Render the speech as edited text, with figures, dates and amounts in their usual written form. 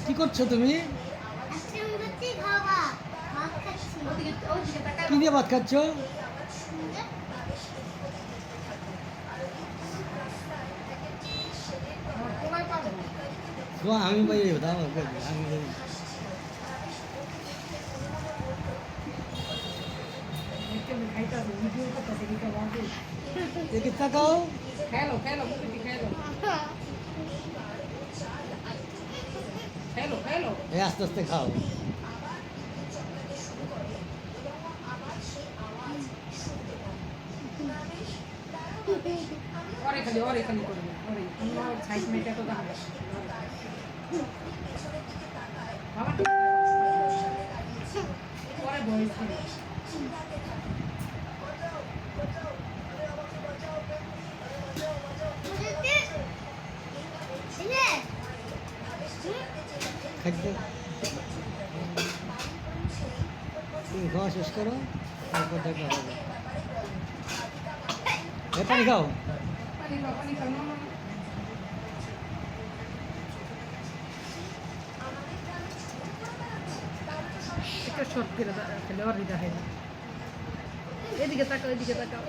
কি করছো তুমি? কি দিয়ে ভাত খাচ্ছ? আমি ভাই দাও আমি দেখে তাকাও। খেলো খেলো মুখে খেলো খেলো খেলো এই আস্তে আস্তে খাও। और खाली করবে और সাইড মেটা তো দাম বাবা পরে ভয়েস দিবে খাইতে তুমি খাওয়া শেষ করো, তারপর দেখা হবে। পানি খাও। পানি খাও না একটা শর্ট করে খেলে আর দিতে হয় না এদিকে তাকাও